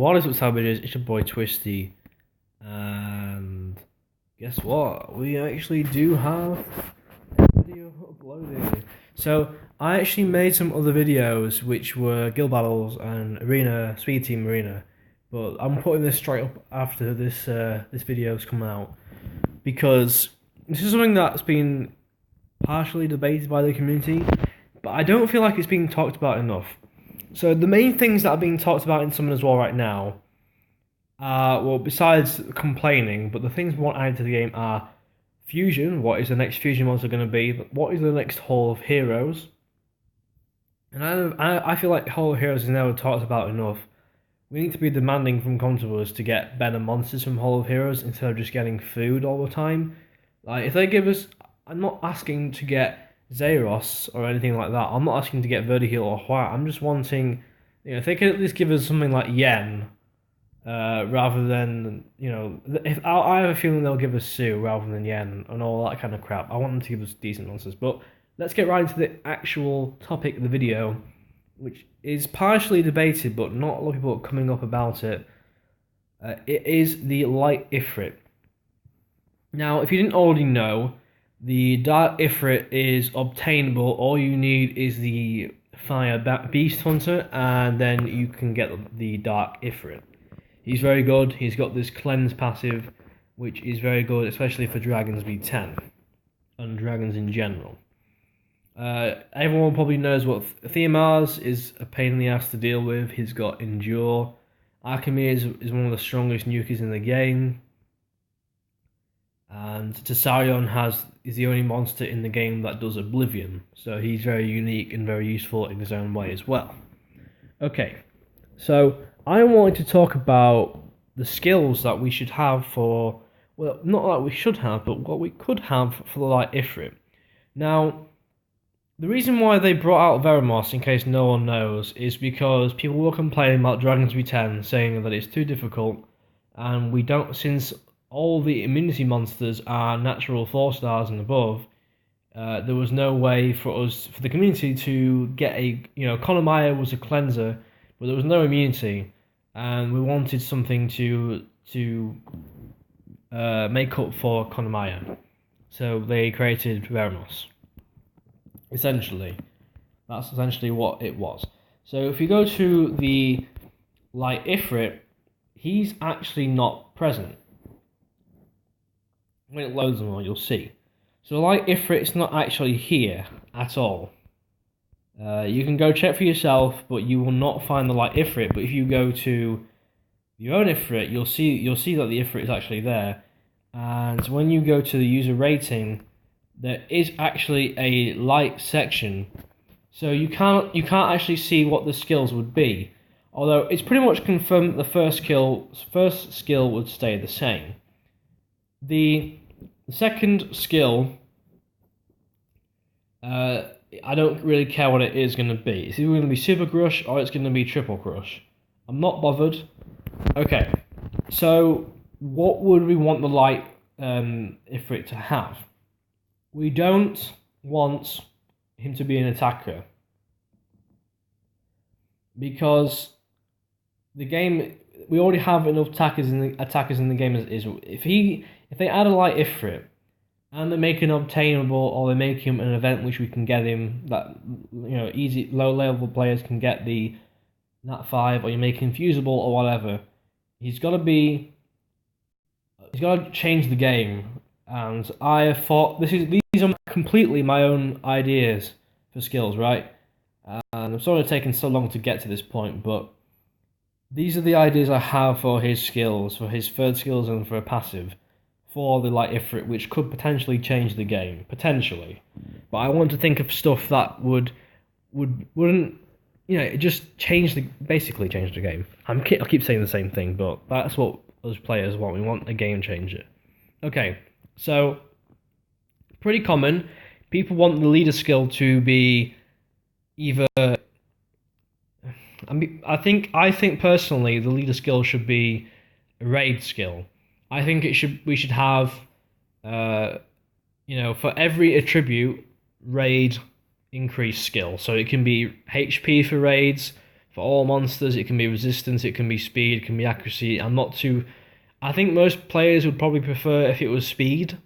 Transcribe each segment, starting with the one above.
What is up, savages? It's your boy Twisty, and guess what? We actually do have a video uploading. So I actually made some other videos, which were guild battles and arena, speed team arena, but I'm putting this straight up after this video's come out because this is something that's been partially debated by the community, but I don't feel like it's being talked about enough. So the main things that are being talked about in Summon as well right now are, well, besides complaining, but the things we want added to the game are Fusion. What is the next Fusion monster going to be? What is the next Hall of Heroes? And I feel like Hall of Heroes is never talked about enough. We need to be demanding from controllers to get better monsters from Hall of Heroes instead of just getting food all the time. Like, if they give us... I'm not asking to get Zeros or anything like that. I'm not asking to get Vertiheal or White. I'm just wanting, if they could at least give us something like Yen, rather than, if I have a feeling they'll give us Sue rather than Yen and all that kind of crap. I want them to give us decent monsters. But let's get right into the actual topic of the video, which is partially debated, but not a lot of people are coming up about it. It is the Light Ifrit. Now, if you didn't already know, the Dark Ifrit is obtainable. All you need is the Fire Beast Hunter, and then you can get the Dark Ifrit. He's very good. He's got this Cleanse passive, which is very good, especially for Dragons V10, and Dragons in general. Everyone probably knows what Theomars is a pain in the ass to deal with. He's got Endure. Archimedes is one of the strongest nukers in the game. And Tessarion is the only monster in the game that does Oblivion, so he's very unique and very useful in his own way as well. Okay, so I wanted to talk about the skills that we should have for, well, not that we should have, but what we could have for the Light Ifrit. Now, the reason why they brought out Veramos, in case no one knows, is because people were complaining about Dragons V10, saying that it's too difficult, and we don't, since all the immunity monsters are natural 4-stars and above, there was no way for the community to get a, Konomaya was a cleanser, but there was no immunity, and we wanted something to make up for Konomaya. So they created Veramos. Essentially. That's essentially what it was. So if you go to the Light Ifrit, he's actually not present. When it loads them all, you'll see. So Light Ifrit's not actually here at all. You can go check for yourself, but you will not find the Light Ifrit. But if you go to your own Ifrit, you'll see that the Ifrit is actually there. And when you go to the user rating, there is actually a light section. So you can't actually see what the skills would be. Although it's pretty much confirmed that the first skill would stay the same. The second skill, I don't really care what it is going to be. It's either going to be Super Crush or it's going to be Triple Crush. I'm not bothered. Okay, so what would we want the Light Ifrit to have? We don't want him to be an attacker, because the game, we already have enough attackers in the game as is. If they add a Light Ifrit, and they make him obtainable, or they make him an event which we can get him, that, easy, low-level players can get the Nat 5, or you make him fusible, or whatever, he's got to change the game. And I have thought, these are completely my own ideas for skills, right? And I'm sorry it's taken so long to get to this point, but these are the ideas I have for his skills, for his third skills and for a passive, for the Light Ifrit, which could potentially change the game, potentially. But I want to think of stuff that wouldn't, just basically change the game. I keep saying the same thing, but that's what us players want. We want a game changer. Okay, so pretty common. People want the leader skill to be either. I think personally the leader skill should be a raid skill. I think we should have, for every attribute, raid increase skill. So it can be HP for raids, for all monsters. It can be resistance, it can be speed, it can be accuracy. I think most players would probably prefer if it was speed,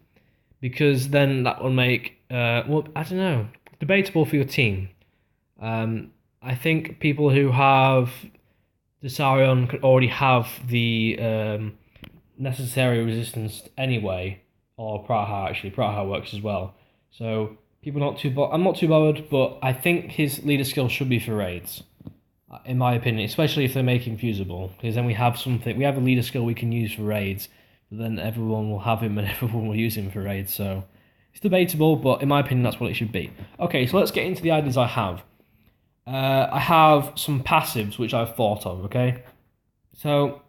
because then that would make, well, I don't know, debatable for your team. I think people who have Desarion could already have the necessary resistance anyway, or Praha actually. Praha works as well. So people not too. I'm not too bothered, but I think his leader skill should be for raids, in my opinion, especially if they're making fusible, because then we have something. We have a leader skill we can use for raids. But then everyone will have him and everyone will use him for raids. So it's debatable, but in my opinion, that's what it should be. Okay, so let's get into the ideas I have. I have some passives which I've thought of. Okay, so.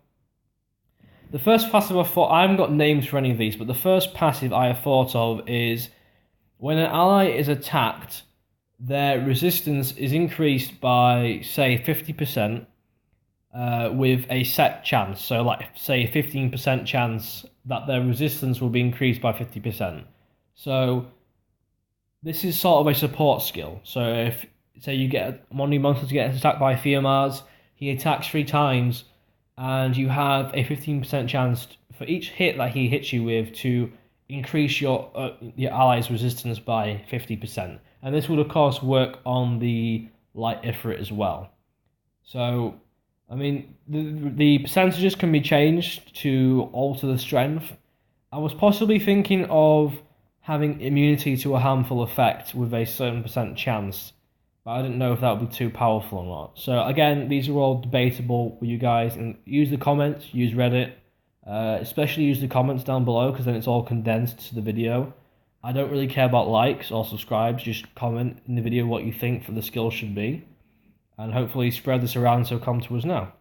The first passive I haven't got names for any of these, but the first passive I have thought of is when an ally is attacked, their resistance is increased by, say, 50% with a set chance. So, like, say, a 15% chance that their resistance will be increased by 50%. So, this is sort of a support skill. So, if, say, you get one of your monsters gets attacked by Fiamars, he attacks 3 times, and you have a 15% chance for each hit that he hits you with to increase your ally's resistance by 50%. And this would, of course, work on the light Ifrit as well. So, I mean, the percentages can be changed to alter the strength. I was possibly thinking of having immunity to a harmful effect with a certain percent chance, but I didn't know if that would be too powerful or not. So again, these are all debatable with you guys. And use the comments, use Reddit, especially use the comments down below, because then it's all condensed to the video. I don't really care about likes or subscribes. Just comment in the video what you think for the skill should be, and hopefully spread this around so come to us now.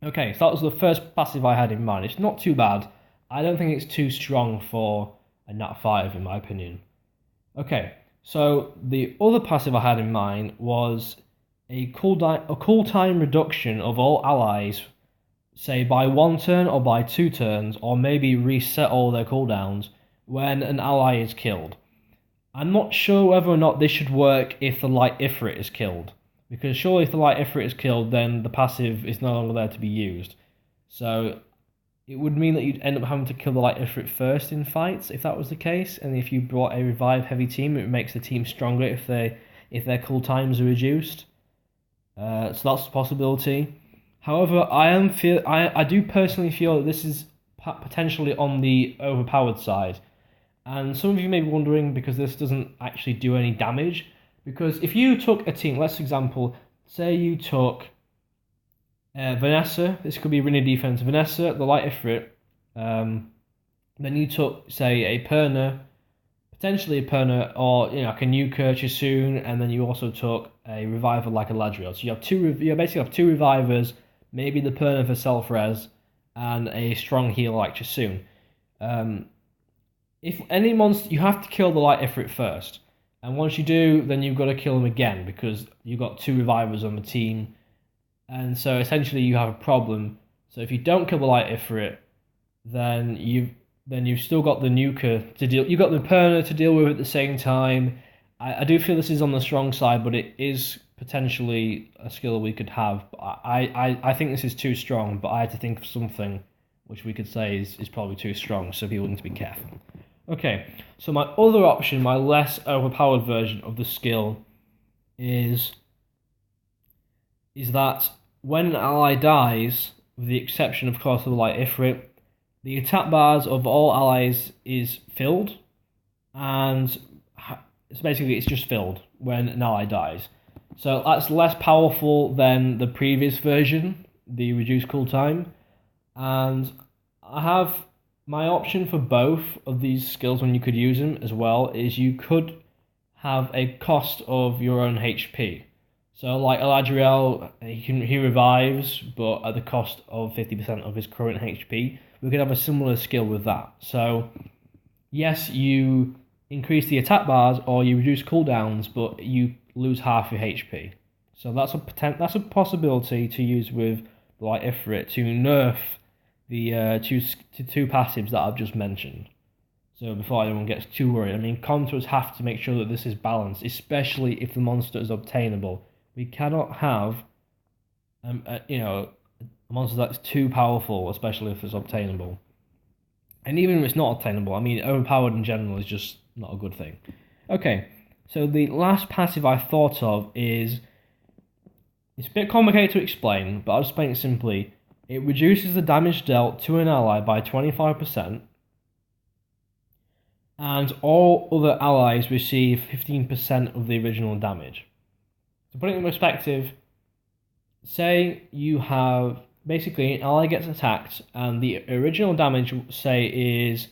Okay, so that was the first passive I had in mind. It's not too bad. I don't think it's too strong for a Nat 5 in my opinion. Okay. So the other passive I had in mind was a cooltime reduction of all allies, say by 1 turn or by 2 turns, or maybe reset all their cooldowns when an ally is killed. I'm not sure whether or not this should work if the light Ifrit is killed, because surely if the light Ifrit is killed, then the passive is no longer there to be used. So it would mean that you'd end up having to kill the light Ifrit first in fights, if that was the case. And if you brought a revive heavy team, it makes the team stronger if their cool times are reduced. So that's a possibility. However, I do personally feel that this is potentially on the overpowered side. And some of you may be wondering, because this doesn't actually do any damage. Because if you took a team, let's example, say you took Vanessa, this could be Rinny defense. Vanessa, the light Ifrit. Then you took, say, a Perna, potentially a Perna, or like a Nuker, Chisoon, and then you also took a reviver like a Ladriel. So you basically have 2 revivers, maybe the Perna for self-res, and a strong heal like Chisoon. If any monster, you have to kill the light Ifrit first, and once you do, then you've got to kill him again because you've got 2 revivers on the team. And so essentially you have a problem. So if you don't kill the light Ifrit, then you've still got the Nuker to deal. You've got the Perna to deal with at the same time. I do feel this is on the strong side, but it is potentially a skill we could have. I think this is too strong, but I had to think of something which we could say is probably too strong, so people need to be careful. Okay, so my other option, my less overpowered version of the skill is that when an ally dies, with the exception of course of the light Ifrit, the attack bars of all allies is filled, and it's basically it's just filled when an ally dies. So that's less powerful than the previous version, the reduced cooltime, and I have my option for both of these skills when you could use them as well is you could have a cost of your own HP. So like Eladriel, he revives, but at the cost of 50% of his current HP. We could have a similar skill with that. So yes, you increase the attack bars or you reduce cooldowns, but you lose half your HP. So that's a possibility to use with like Ifrit to nerf the two passives that I've just mentioned. So before anyone gets too worried, I mean, counters have to make sure that this is balanced, especially if the monster is obtainable. We cannot have a monster that's too powerful, especially if it's obtainable. And even if it's not obtainable, I mean, overpowered in general is just not a good thing. Okay, so the last passive I thought of is, it's a bit complicated to explain, but I'll explain it simply. It reduces the damage dealt to an ally by 25%, and all other allies receive 15% of the original damage. To put it in perspective, say you have, basically, an ally gets attacked, and the original damage, say, is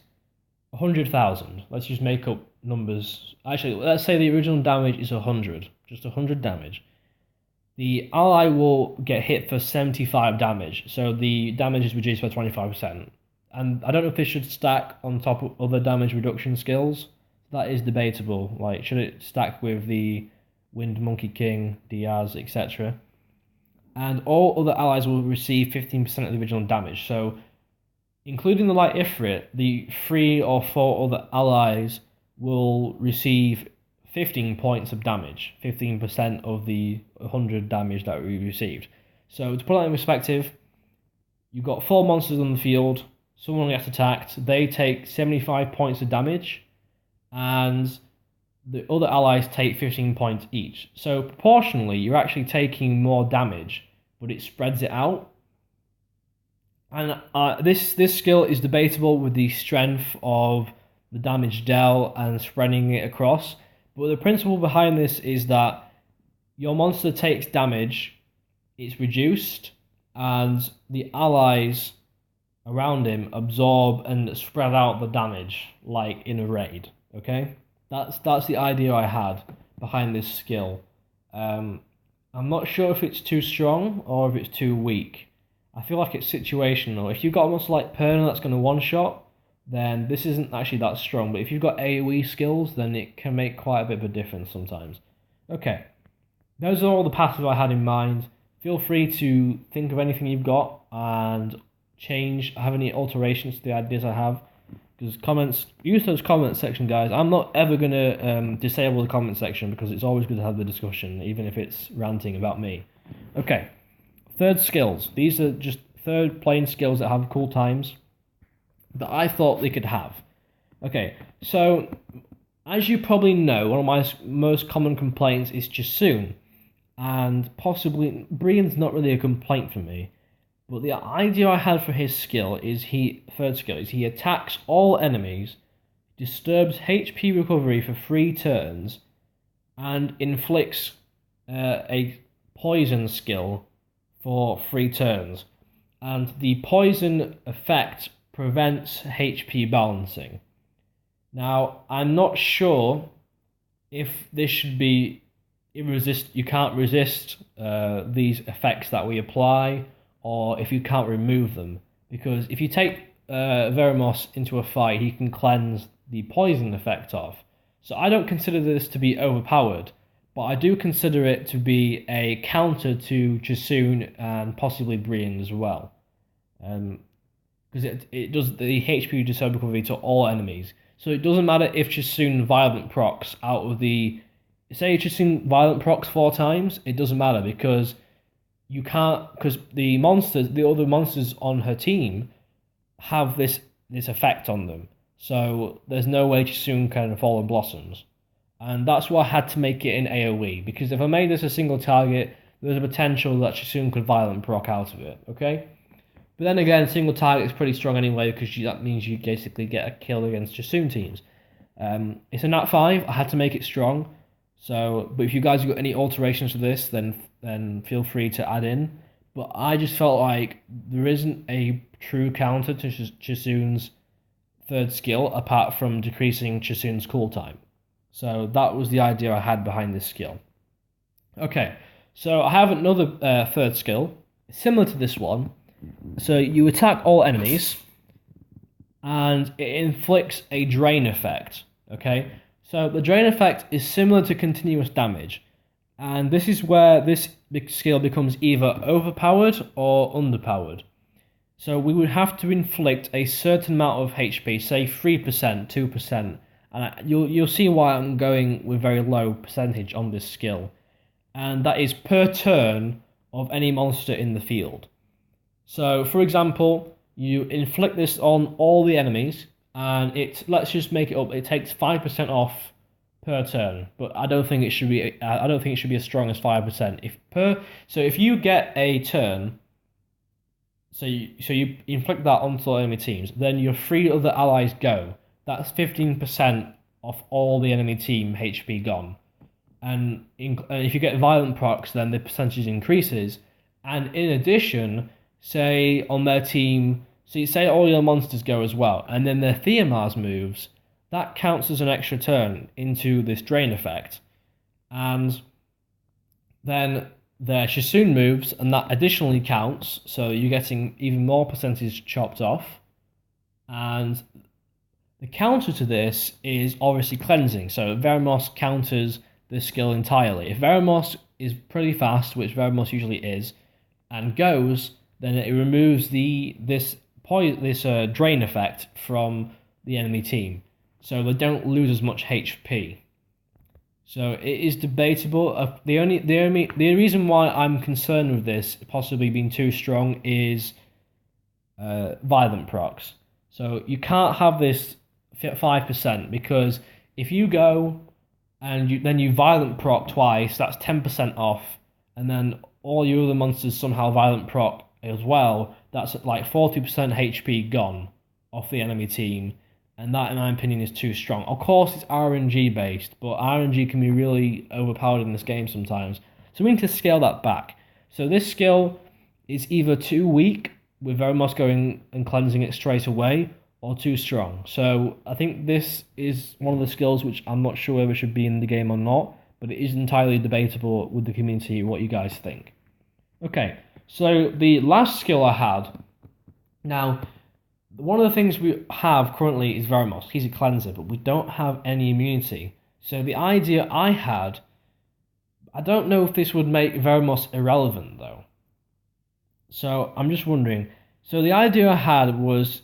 100,000. Let's just make up numbers. Actually, let's say the original damage is 100, just 100 damage. The ally will get hit for 75 damage, so the damage is reduced by 25%. And I don't know if this should stack on top of other damage reduction skills. That is debatable. Like, should it stack with the Wind Monkey King, Diaz, etc.? And all other allies will receive 15% of the original damage. So, including the Light Ifrit, the 3 or 4 other allies will receive 15 points of damage, 15% of the 100 damage that we received. So, to put that in perspective, you've got 4 monsters on the field, someone gets attacked, they take 75 points of damage, and the other allies take 15 points each. So proportionally, you're actually taking more damage, but it spreads it out. And this skill is debatable with the strength of the damage dealt and spreading it across. But the principle behind this is that your monster takes damage, it's reduced, and the allies around him absorb and spread out the damage, like in a raid. Okay, that's the idea I had behind this skill. I'm not sure if it's too strong or if it's too weak. I feel like it's situational. If you've got a monster like Perna that's going to one-shot, then this isn't actually that strong. But if you've got AoE skills, then it can make quite a bit of a difference sometimes. Okay, those are all the passives I had in mind. Feel free to think of anything you've got and have any alterations to the ideas I have. Because use those comment section, guys. I'm not ever going to disable the comment section because it's always good to have the discussion, even if it's ranting about me. Okay, third skills. These are just third plane skills that have cool times that I thought they could have. Okay, so as you probably know, one of my most common complaints is Jasoon. And possibly, Brian's not really a complaint for me. But the idea I had for his skill is third skill is he attacks all enemies, disturbs HP recovery for 3 turns, and inflicts a poison skill for 3 turns. And the poison effect prevents HP balancing. Now, I'm not sure if this should be you can't resist these effects that we apply, or if you can't remove them. Because if you take Veramos into a fight, he can cleanse the poison effect off. So I don't consider this to be overpowered, but I do consider it to be a counter to Jasoon and possibly Brian as well. Because it does the HP disturb recovery to all enemies. So it doesn't matter if Jasoon violent procs out of the... Say Jasoon violent procs 4 times, it doesn't matter because you can't, because the other monsters on her team have this effect on them. So there's no way Jasoon can fall in blossoms. And that's why I had to make it in AoE, because if I made this a single target, there's a potential that Jasoon could violent proc out of it, okay? But then again, single target is pretty strong anyway, because that means you basically get a kill against Jasoon teams. It's a Nat 5, I had to make it strong. So, but if you guys have got any alterations to this, then feel free to add in. But I just felt like there isn't a true counter to Jasoon's third skill apart from decreasing Jasoon's cool time. So that was the idea I had behind this skill. Okay, so I have another third skill, similar to this one. So you attack all enemies, and it inflicts a drain effect, okay? So the drain effect is similar to continuous damage, and this is where this skill becomes either overpowered or underpowered. So we would have to inflict a certain amount of HP, say 3%, 2%, and you'll see why I'm going with very low percentage on this skill. And that is per turn of any monster in the field. So, for example, you inflict this on all the enemies, and let's just make it up. It takes 5% off per turn, but I don't think it should be. I don't think it should be as strong as 5%. If you get a turn, so you inflict that onto the enemy teams, then your 3 other allies go. That's 15% of all the enemy team HP gone. And if you get violent procs, then the percentage increases. And in addition, say on their team, so you say all your monsters go as well, and then their Theomars moves, that counts as an extra turn into this drain effect. And then their Shissoon moves, and that additionally counts, so you're getting even more percentage chopped off. And the counter to this is obviously cleansing, so Veramos counters this skill entirely. If Veramos is pretty fast, which Veramos usually is, and goes, then it removes this drain effect from the enemy team, so they don't lose as much HP. So it is debatable. The reason why I'm concerned with this possibly being too strong is violent procs. So you can't have this 5%, because if you go and then you violent proc twice, that's 10% off, and then all your other monsters somehow violent proc as well, that's like 40% HP gone off the enemy team, and that, in my opinion, is too strong. Of course, it's RNG based, but RNG can be really overpowered in this game sometimes, so we need to scale that back. So this skill is either too weak, with Veramos going and cleansing it straight away, or too strong. So I think this is one of the skills which I'm not sure whether it should be in the game or not, but it is entirely debatable with the community what you guys think. Okay, so the last skill I had, now one of the things we have currently is Veramos. He's a cleanser, but we don't have any immunity. So the idea I had, I don't know if this would make Veramos irrelevant though. So I'm just wondering, so the idea I had was,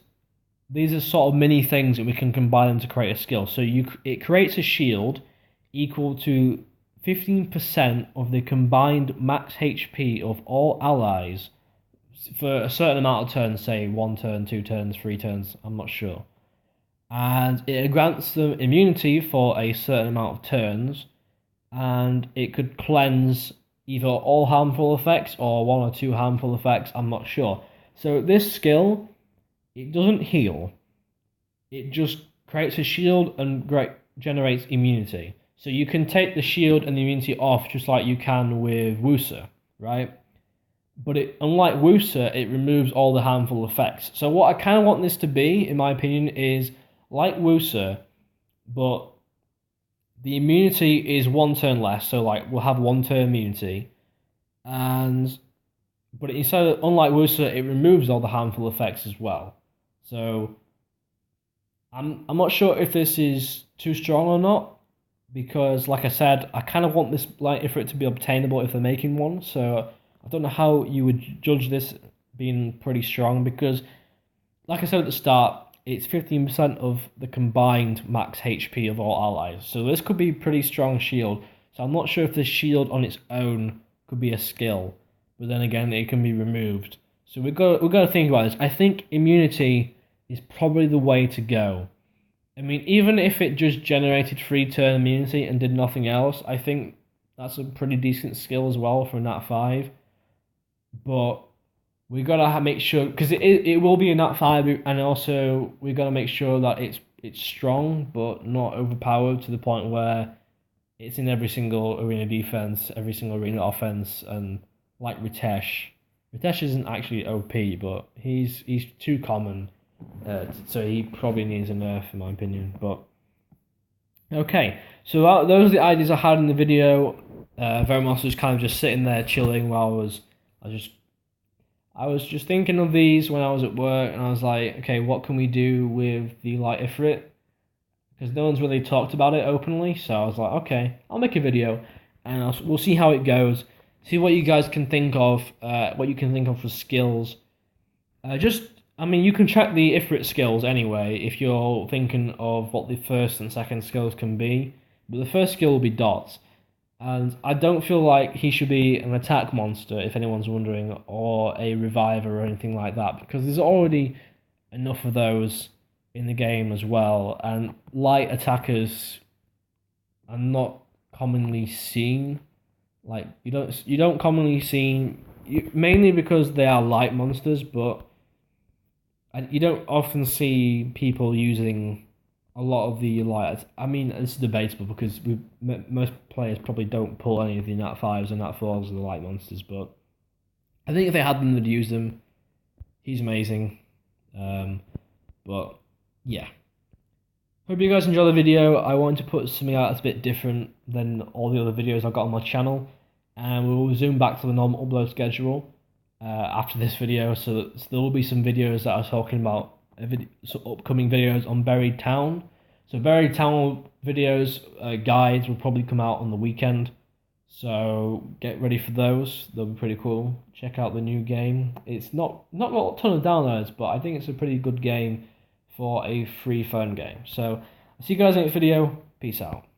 these are sort of mini things that we can combine them to create a skill. So it creates a shield equal to 15% of the combined max HP of all allies for a certain amount of turns, say 1 turn, 2 turns, 3 turns, I'm not sure. And it grants them immunity for a certain amount of turns, and it could cleanse either all harmful effects or 1 or 2 harmful effects, I'm not sure. So this skill, it doesn't heal, it just creates a shield and generates immunity. So you can take the shield and the immunity off just like you can with Wusa, right? But unlike Wusa, it removes all the harmful effects. So what I kind of want this to be, in my opinion, is like Wusa, but the immunity is 1 turn less. So like we'll have 1 turn immunity, but instead of, unlike Wusa, it removes all the harmful effects as well. So I'm not sure if this is too strong or not, because like I said, I kind of want this light Ifrit to be obtainable if they're making one. So I don't know how you would judge this being pretty strong, because like I said at the start, it's 15% of the combined max HP of all allies. So this could be a pretty strong shield. So I'm not sure if this shield on its own could be a skill, but then again, it can be removed. So we've got to think about this. I think immunity is probably the way to go. I mean, even if it just generated 3 turn immunity and did nothing else, I think that's a pretty decent skill as well for Nat 5. But we gotta make sure, because it will be a Nat 5, and also we gotta make sure that it's strong but not overpowered to the point where it's in every single arena defense, every single arena offense, and like Ritesh. Ritesh isn't actually OP, but he's too common, so he probably needs a nerf in my opinion. But okay, so those are the ideas I had in the video. Veramos was kind of just sitting there chilling while I was just thinking of these when I was at work, and I was like, okay, what can we do with the light Ifrit? Because no one's really talked about it openly, so I was like, okay, I'll make a video, and we'll see how it goes. See what you guys can think of, for skills. I mean, you can check the Ifrit skills anyway if you're thinking of what the first and second skills can be. But the first skill will be dots. And I don't feel like he should be an attack monster, if anyone's wondering, or a reviver or anything like that, because there's already enough of those in the game as well. And light attackers are not commonly seen. Like you don't commonly see, mainly because they are light monsters, but you don't often see people using a lot of the light. I mean, it's debatable because most players probably don't pull any of the Nat 5s and Nat 4s of the light monsters, but I think if they had them, they'd use them. He's amazing. But yeah. Hope you guys enjoy the video. I wanted to put something out that's a bit different than all the other videos I've got on my channel. And we will zoom back to the normal upload schedule after this video. So there will be some videos that I was talking about, upcoming videos on Buried Town. So Buried Town videos, guides will probably come out on the weekend. So get ready for those. They'll be pretty cool. Check out the new game. It's not got a ton of downloads, but I think it's a pretty good game for a free phone game. So I'll see you guys in the next video. Peace out.